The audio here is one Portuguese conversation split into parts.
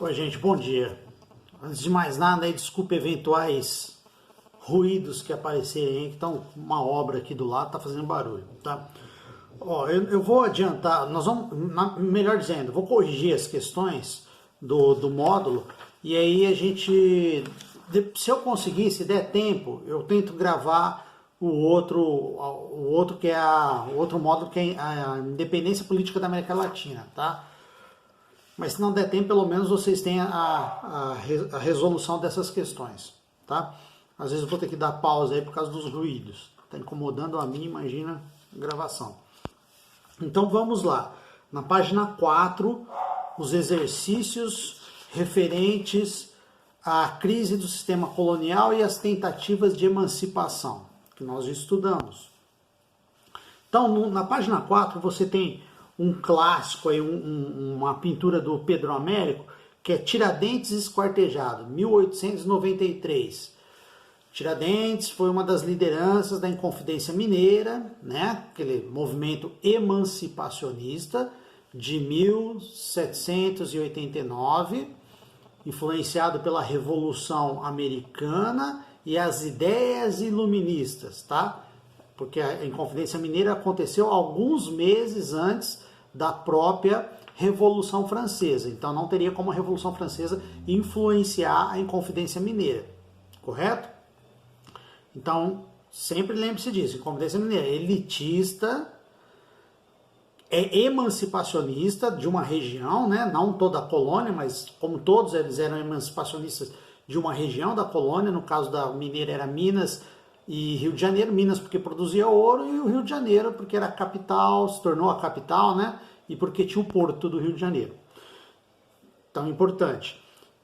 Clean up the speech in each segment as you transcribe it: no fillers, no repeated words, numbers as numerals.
Oi, gente, bom dia. Antes de mais nada, aí, desculpe eventuais ruídos que aparecerem, que estão uma obra aqui do lado, tá fazendo barulho, tá? Ó, eu vou adiantar, nós vamos, melhor dizendo, vou corrigir as questões do módulo, e aí a gente, se eu conseguir, se der tempo, eu tento gravar o outro que é o outro módulo que é a independência política da América Latina, tá? Mas se não der tempo, pelo menos vocês têm a resolução dessas questões, tá? Às vezes eu vou ter que dar pausa aí por causa dos ruídos. Está incomodando a mim, imagina a gravação. Então vamos lá. Na página 4, os exercícios referentes à crise do sistema colonial e as tentativas de emancipação, que nós estudamos. Então, na página 4, você tem um clássico, aí, uma pintura do Pedro Américo, que é Tiradentes Esquartejado, 1893. Tiradentes foi uma das lideranças da Inconfidência Mineira, né? Aquele movimento emancipacionista de 1789, influenciado pela Revolução Americana e as ideias iluministas, tá? Porque a Inconfidência Mineira aconteceu alguns meses antes da própria Revolução Francesa. Então não teria como a Revolução Francesa influenciar a Inconfidência Mineira, correto? Então, sempre lembre-se disso, Inconfidência Mineira é elitista, é emancipacionista de uma região, né? Não toda a colônia, mas como todos eles eram emancipacionistas de uma região da colônia, no caso da Mineira era Minas e Rio de Janeiro, Minas porque produzia ouro e o Rio de Janeiro porque era a capital, se tornou a capital, né? E porque tinha o porto do Rio de Janeiro. Tão importante.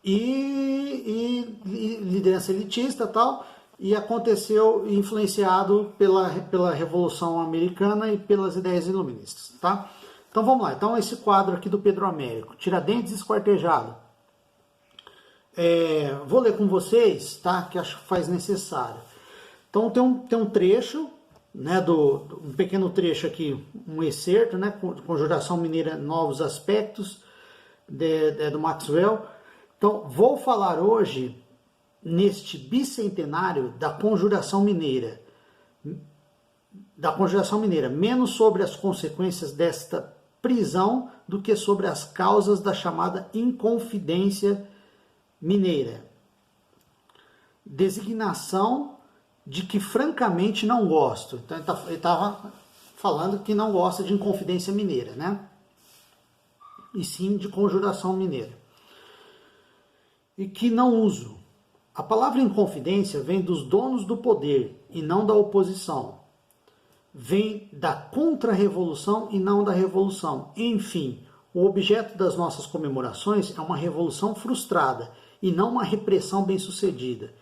E liderança elitista e tal, e aconteceu influenciado pela Revolução Americana e pelas ideias iluministas, tá? Então vamos lá. Então esse quadro aqui do Pedro Américo, Tiradentes Esquartejado. Vou ler com vocês, tá? Que acho que faz necessário. Então tem um trecho, né, um pequeno trecho aqui, um excerto, né, Conjuração Mineira, Novos Aspectos, do Maxwell. Então vou falar hoje, neste bicentenário da Conjuração Mineira, menos sobre as consequências desta prisão do que sobre as causas da chamada Inconfidência Mineira. Designação de que francamente não gosto. Então ele estava falando que não gosta de Inconfidência Mineira, né? E sim de Conjuração Mineira. E que não uso. A palavra Inconfidência vem dos donos do poder e não da oposição. Vem da contra-revolução e não da revolução. Enfim, o objeto das nossas comemorações é uma revolução frustrada e não uma repressão bem-sucedida.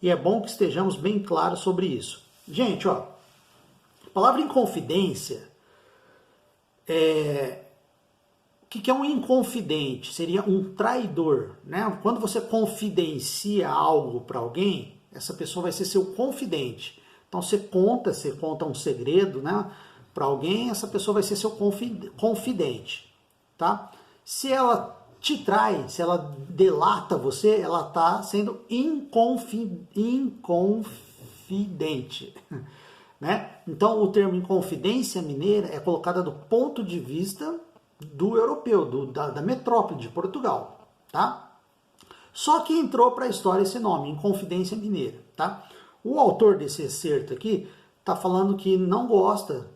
E é bom que estejamos bem claros sobre isso. Gente, ó, a palavra inconfidência, o que é um inconfidente? Seria um traidor, né? Quando você confidencia algo para alguém, essa pessoa vai ser seu confidente. Então você conta um segredo, né, para alguém, essa pessoa vai ser seu confidente, tá? Se ela te trai, se ela delata você, ela está sendo inconfidente, né? Então o termo Inconfidência Mineira é colocado do ponto de vista do europeu, da metrópole de Portugal, tá? Só que entrou para a história esse nome, Inconfidência Mineira, tá? O autor desse excerto aqui está falando que não gosta,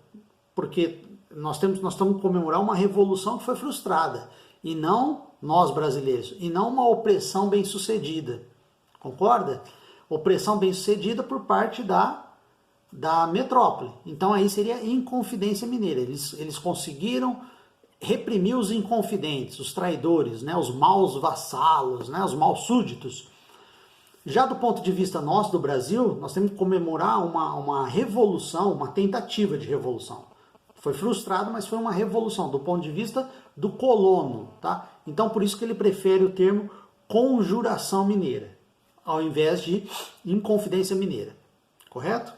porque nós estamos comemorar uma revolução que foi frustrada, e não nós brasileiros, e não uma opressão bem-sucedida, concorda? Opressão bem-sucedida por parte da metrópole. Então aí seria Inconfidência Mineira. Eles conseguiram reprimir os inconfidentes, os traidores, né, os maus vassalos, né, os maus súditos. Já do ponto de vista nosso, do Brasil, nós temos que comemorar uma revolução, uma tentativa de revolução. Foi frustrado, mas foi uma revolução, do ponto de vista do colono, tá? Então, por isso que ele prefere o termo Conjuração Mineira, ao invés de Inconfidência Mineira, correto?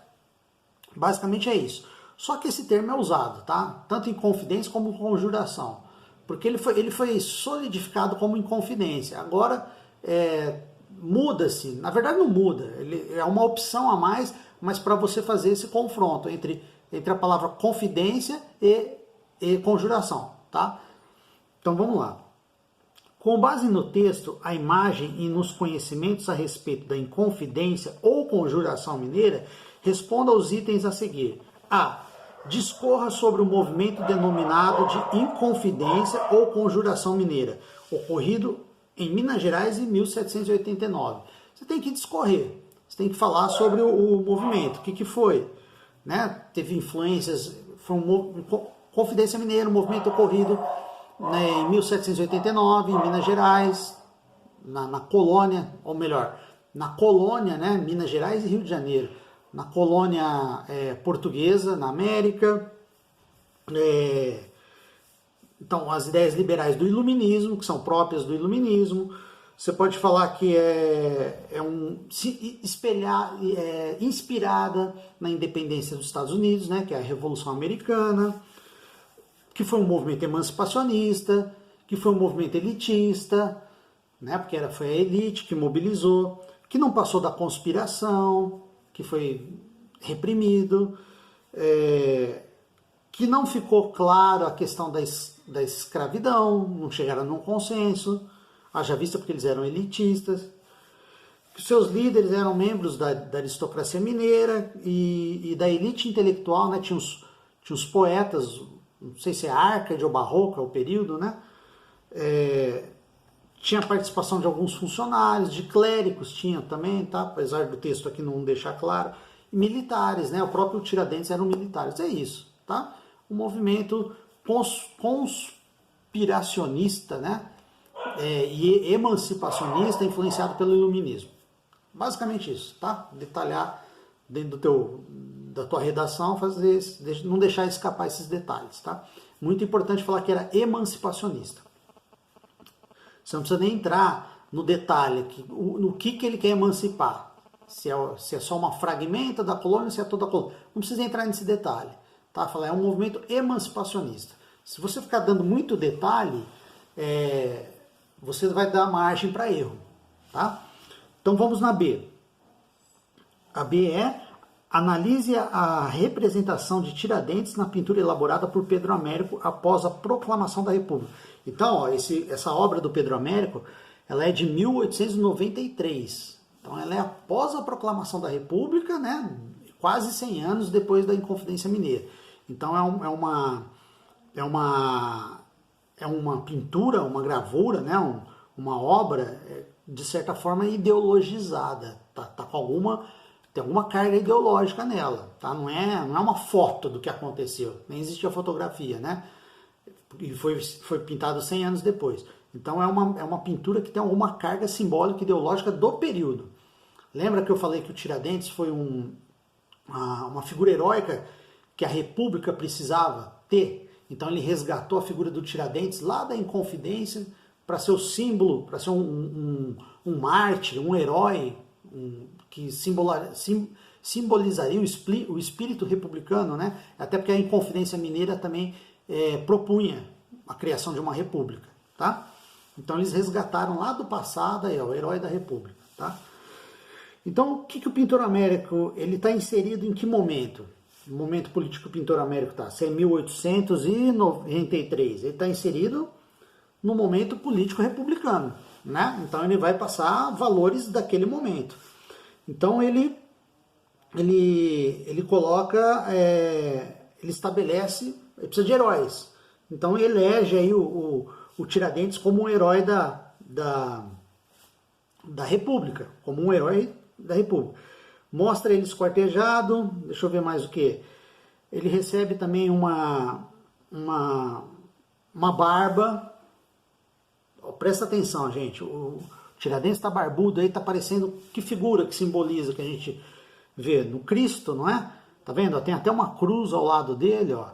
Basicamente é isso. Só que esse termo é usado, tá? Tanto em confidência como conjuração. porque ele foi solidificado como Inconfidência. Agora muda-se, na verdade não muda, ele é uma opção a mais, mas para você fazer esse confronto entre a palavra confidência e conjuração, tá? Então vamos lá. Com base no texto, a imagem e nos conhecimentos a respeito da Inconfidência ou Conjuração Mineira, responda aos itens a seguir. A. Discorra sobre o movimento denominado de Inconfidência ou Conjuração Mineira, ocorrido em Minas Gerais em 1789. Você tem que discorrer, você tem que falar sobre o movimento, o que foi, né? Teve influências, foi Confidência Mineira, um movimento ocorrido, né, em 1789, em Minas Gerais, na colônia, ou melhor, na colônia, né, Minas Gerais e Rio de Janeiro, na colônia portuguesa, na América. Então, as ideias liberais do iluminismo, que são próprias do iluminismo. Você pode falar que inspirada na independência dos Estados Unidos, né, que é a Revolução Americana, que foi um movimento emancipacionista, que foi um movimento elitista, né, porque foi a elite que mobilizou, que não passou da conspiração, que foi reprimido, que não ficou claro a questão da escravidão, não chegaram num consenso, haja vista porque eles eram elitistas, que seus líderes eram membros da aristocracia mineira e da elite intelectual, né? Tinha os poetas, não sei se é Arcade ou Barroco, é o período, né? Tinha a participação de alguns funcionários, de clérigos tinha também, tá? Apesar do texto aqui não deixar claro, e militares, né? O próprio Tiradentes eram militares, é isso, tá? Um movimento conspiracionista, né? E emancipacionista influenciado pelo iluminismo. Basicamente isso, tá? Detalhar dentro da tua redação, não deixar escapar esses detalhes, tá? Muito importante falar que era emancipacionista. Você não precisa nem entrar no detalhe, no que ele quer emancipar. Se é só uma fragmenta da colônia, se é toda a colônia. Não precisa entrar nesse detalhe, tá? Falar, é um movimento emancipacionista. Se você ficar dando muito detalhe, você vai dar margem para erro, tá? Então vamos na B. A B é: analise a representação de Tiradentes na pintura elaborada por Pedro Américo após a proclamação da República. Então, ó, essa obra do Pedro Américo, ela é de 1893. Então ela é após a proclamação da República, né? Quase 100 anos depois da Inconfidência Mineira. Então é uma pintura, uma gravura, né? Uma obra, de certa forma, ideologizada. Tem alguma carga ideológica nela. Tá? Não é uma foto do que aconteceu. Nem existia fotografia, né? E foi pintado 100 anos depois. Então é uma pintura que tem alguma carga simbólica ideológica do período. Lembra que eu falei que o Tiradentes foi uma figura heróica que a República precisava ter? Então ele resgatou a figura do Tiradentes lá da Inconfidência para ser o símbolo, para ser um mártir, um herói, que simbolizaria o espírito republicano, né? Até porque a Inconfidência Mineira também propunha a criação de uma república, tá? Então eles resgataram lá do passado o herói da república, tá? Então o que o Pintor Américo ele está inserido em que momento? O momento político que o Pintor Américo está? Se é 1893, ele está inserido no momento político republicano, né? Então ele vai passar valores daquele momento. Então ele coloca, ele estabelece, ele precisa de heróis. Então ele elege aí o Tiradentes como um herói da República, como um herói da República. Mostra ele esquartejado, deixa eu ver mais o que. Ele recebe também uma barba. Presta atenção, gente. O Tiradentes está barbudo aí, está parecendo que figura que simboliza, que a gente vê no Cristo, não é? Tá vendo? Tem até uma cruz ao lado dele, ó.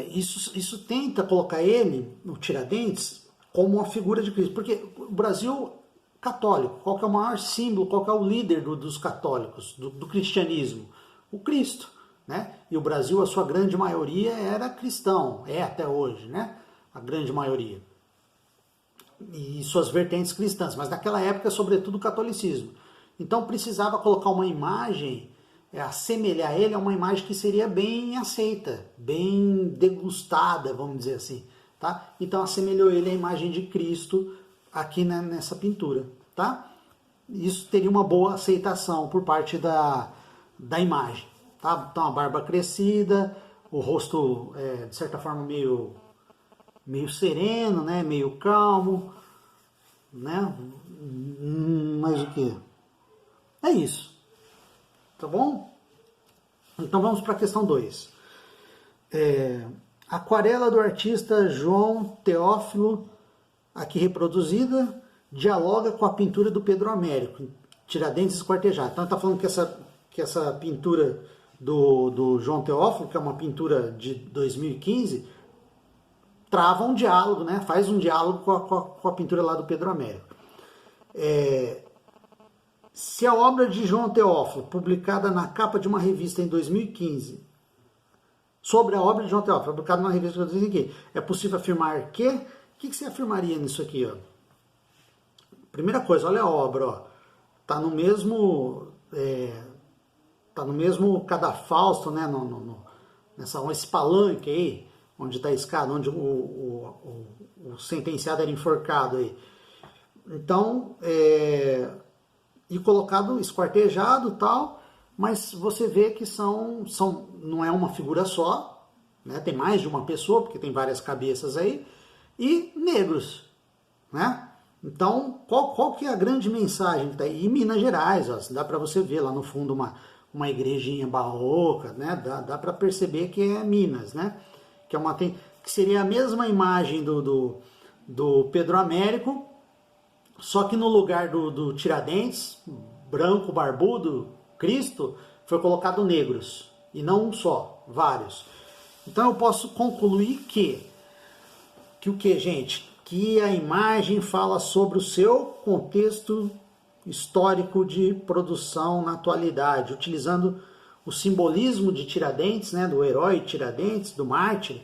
Isso tenta colocar ele, o Tiradentes, como uma figura de Cristo. Porque o Brasil católico, qual que é o maior símbolo, qual que é o líder dos católicos, do cristianismo? O Cristo, né? E o Brasil, a sua grande maioria, era cristão, até hoje, né? a grande maioria, e suas vertentes cristãs, mas naquela época, sobretudo, o catolicismo. Então precisava colocar uma imagem, assemelhar ele a uma imagem que seria bem aceita, bem degustada, vamos dizer assim. Tá? Então assemelhou ele à imagem de Cristo aqui nessa pintura. Tá? Isso teria uma boa aceitação por parte da imagem. Tá? Então a barba crescida, o rosto de certa forma meio sereno, né? Meio calmo. Né? Mas o que? É isso. Tá bom? Então vamos para a questão 2. Aquarela do artista João Teófilo, aqui reproduzida, dialoga com a pintura do Pedro Américo, Tiradentes Esquartejado. Então está falando que essa pintura do João Teófilo, que é uma pintura de 2015, trava um diálogo, né? Faz um diálogo com a pintura lá do Pedro Américo. Se a obra de João Teófilo, publicada na capa de uma revista em 2015, sobre a obra de João Teófilo, publicada numa revista em 2015, é possível afirmar que... O que você afirmaria nisso aqui? Ó? Primeira coisa, olha a obra. Ó. Tá no mesmo cadafalso, né? Esse palanque aí, onde está a escada, onde o sentenciado era enforcado aí. Então, e colocado esquartejado e tal, mas você vê que não é uma figura só, né? Tem mais de uma pessoa, porque tem várias cabeças aí, e negros, né? Então, qual que é a grande mensagem que está aí? Em Minas Gerais, ó, dá para você ver lá no fundo uma igrejinha barroca, né? Dá para perceber que é Minas, né? Que seria a mesma imagem do Pedro Américo, só que no lugar do Tiradentes, branco, barbudo, Cristo, foi colocado negros. E não um só, vários. Então eu posso concluir que o que, gente? Que a imagem fala sobre o seu contexto histórico de produção na atualidade, utilizando o simbolismo de Tiradentes, né, do herói Tiradentes, do mártir,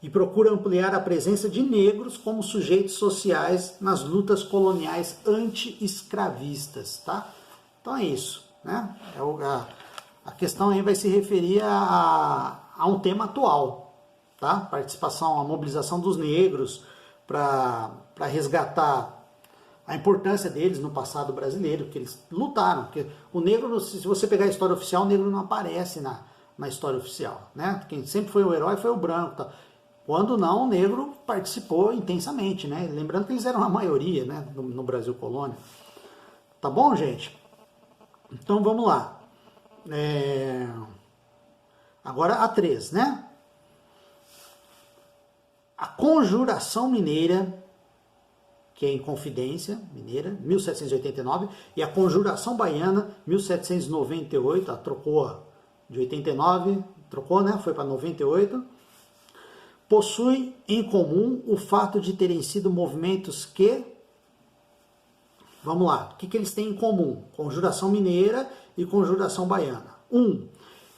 e procura ampliar a presença de negros como sujeitos sociais nas lutas coloniais anti-escravistas, tá? Então é isso, né? A questão aí vai se referir a um tema atual, tá? Participação, a mobilização dos negros para resgatar a importância deles no passado brasileiro, que eles lutaram, porque o negro, se você pegar a história oficial, o negro não aparece na história oficial, né? Quem sempre foi o herói foi o branco, tá? Quando não, o negro participou intensamente, né? Lembrando que eles eram a maioria, né, no Brasil colônia. Tá bom, gente? Então vamos lá. Agora a 3, né? A Conjuração Mineira, que é Inconfidência Mineira, 1789, e a Conjuração Baiana, 1798, trocou de 89, trocou, né? Foi para 98. Possui em comum o fato de terem sido movimentos que... Vamos lá, o que eles têm em comum? Conjuração Mineira e Conjuração Baiana. 1.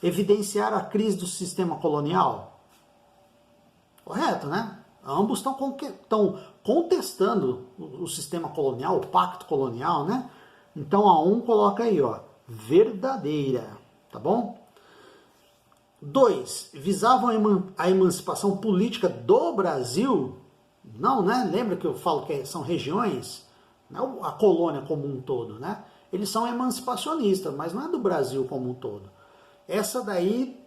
Evidenciar a crise do sistema colonial. Correto, né? Ambos estão contestando o sistema colonial, o pacto colonial, né? Então a 1 coloca aí, ó, verdadeira, tá bom? 2. Visavam a emancipação política do Brasil? Não, né? Lembra que eu falo que são regiões? Não a colônia como um todo, né? Eles são emancipacionistas, mas não é do Brasil como um todo. Essa daí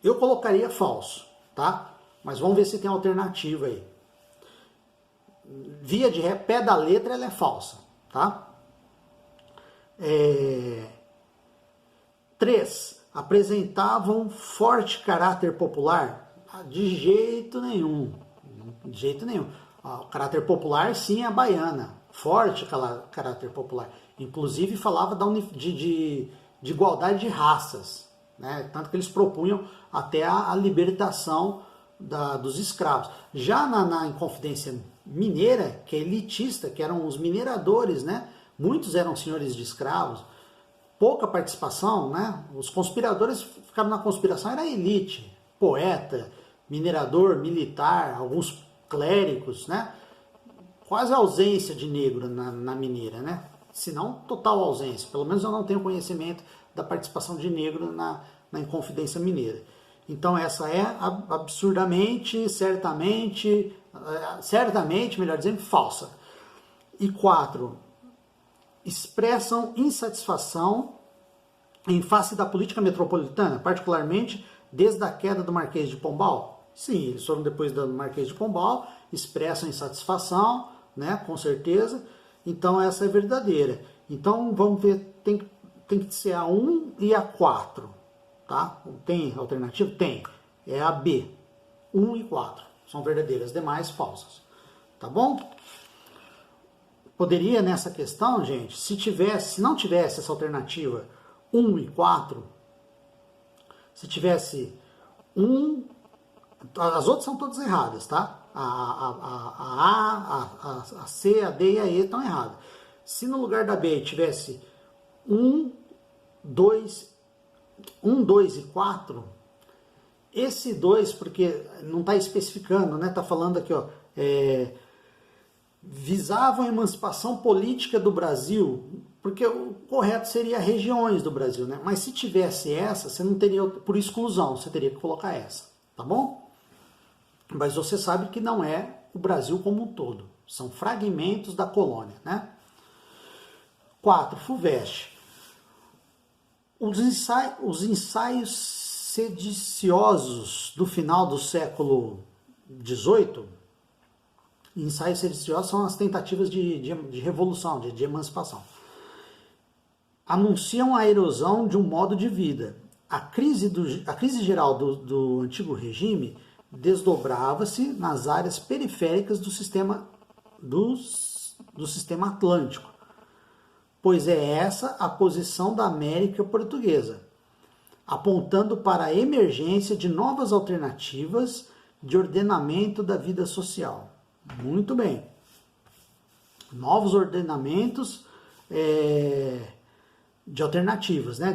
eu colocaria falso, tá? Mas vamos ver se tem alternativa aí. Via de pé da letra, ela é falsa, tá? 3. Apresentavam forte caráter popular? De jeito nenhum. De jeito nenhum. O caráter popular, sim, é a baiana. Forte caráter popular. Inclusive falava de igualdade de raças, né? Tanto que eles propunham até a libertação dos escravos. Já na Inconfidência Mineira, que é elitista, que eram os mineradores, né? Muitos eram senhores de escravos, pouca participação, né? Os conspiradores ficaram na conspiração, era a elite, poeta, minerador, militar, alguns clérigos, né? Quase ausência de negro na mineira, né? Se não, total ausência. Pelo menos eu não tenho conhecimento da participação de negro na Inconfidência Mineira. Então essa é absurdamente, certamente, melhor dizendo, falsa. E 4, expressam insatisfação em face da política metropolitana, particularmente desde a queda do Marquês de Pombal. Sim, eles foram depois do Marquês de Pombal, expressam insatisfação, né, com certeza. Então essa é verdadeira. Então vamos ver, tem que ser a 1 e a 4, tá? Tem alternativa? Tem. É a B. 1 e 4 são verdadeiras, as demais falsas. Tá bom? Poderia nessa questão, gente, se não tivesse essa alternativa 1 e 4, se tivesse 1, as outras são todas erradas, tá? A C, a D e a E estão erradas. Se no lugar da B tivesse 1, 2 e 4, esse 2, porque não está especificando, né? Está falando aqui, ó, visavam a emancipação política do Brasil, porque o correto seria regiões do Brasil, né? Mas se tivesse essa, você não teria, por exclusão, você teria que colocar essa, tá bom? Mas você sabe que não é o Brasil como um todo, são fragmentos da colônia, né? 4, FUVEST. Os ensaios sediciosos do final do século XVIII, ensaios sediciosos são as tentativas de revolução, de emancipação, anunciam a erosão de um modo de vida. A crise geral do antigo regime desdobrava-se nas áreas periféricas do sistema atlântico, pois é essa a posição da América portuguesa, apontando para a emergência de novas alternativas de ordenamento da vida social. Muito bem. Novos ordenamentos de alternativas, né?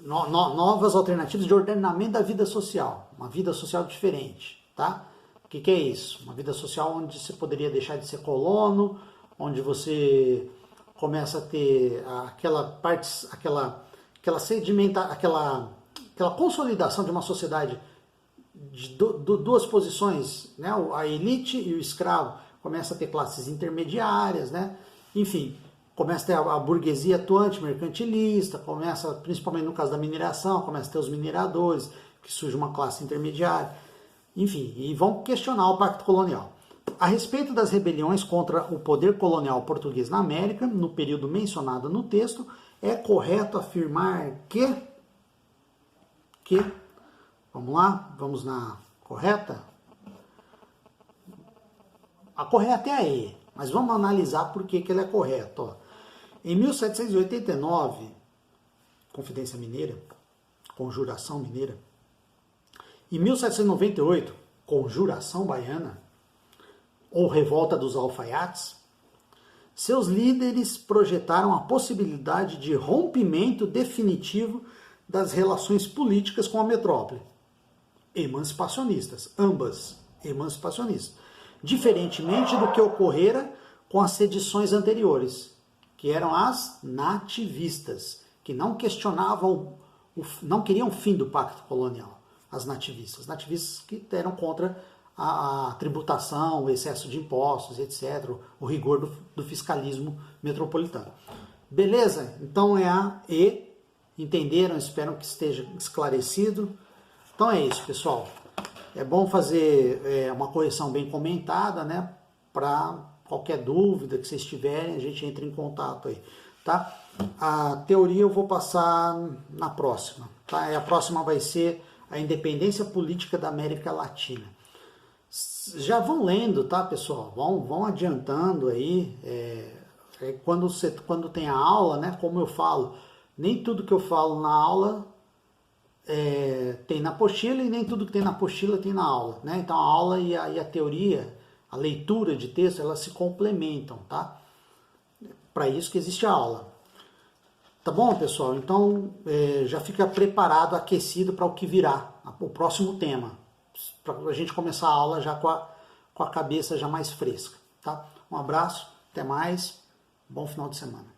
Novas alternativas de ordenamento da vida social. Uma vida social diferente, tá? O que é isso? Uma vida social onde você poderia deixar de ser colono, onde você começa a ter aquela consolidação de uma sociedade de duas posições, né? A elite e o escravo, começa a ter classes intermediárias, né? Enfim, começa a ter a burguesia atuante, mercantilista, começa, principalmente no caso da mineração, começa a ter os mineradores, que surge uma classe intermediária, enfim, e vão questionar o Pacto Colonial. A respeito das rebeliões contra o poder colonial português na América, no período mencionado no texto, é correto afirmar que vamos lá, vamos na correta? A correta é a E, mas vamos analisar por que ela é correta. Ó. Em 1789, Confidência Mineira, Conjuração Mineira. Em 1798, Conjuração Baiana, ou Revolta dos Alfaiates, seus líderes projetaram a possibilidade de rompimento definitivo das relações políticas com a metrópole. Emancipacionistas, ambas emancipacionistas. Diferentemente do que ocorrera com as sedições anteriores, que eram as nativistas, que não questionavam, não queriam o fim do pacto colonial. As nativistas que eram contra a tributação, o excesso de impostos, etc., o rigor do fiscalismo metropolitano. Beleza? Então é a E. Entenderam? Espero que esteja esclarecido. Então é isso, pessoal. É bom fazer uma correção bem comentada, né? Para qualquer dúvida que vocês tiverem, a gente entra em contato aí, tá? A teoria eu vou passar na próxima, tá? E a próxima vai ser a independência política da América Latina. Já vão lendo, tá, pessoal? Vão adiantando aí. Quando tem a aula, né? Como eu falo, nem tudo que eu falo na aula tem na apostila e nem tudo que tem na apostila tem na aula, né? Então a aula e a teoria, a leitura de texto, elas se complementam, tá? Para isso que existe a aula. Tá bom, pessoal? Então já fica preparado, aquecido para o que virá, o próximo tema. Para a gente começar a aula já com com a cabeça já mais fresca, tá? Um abraço, até mais, bom final de semana.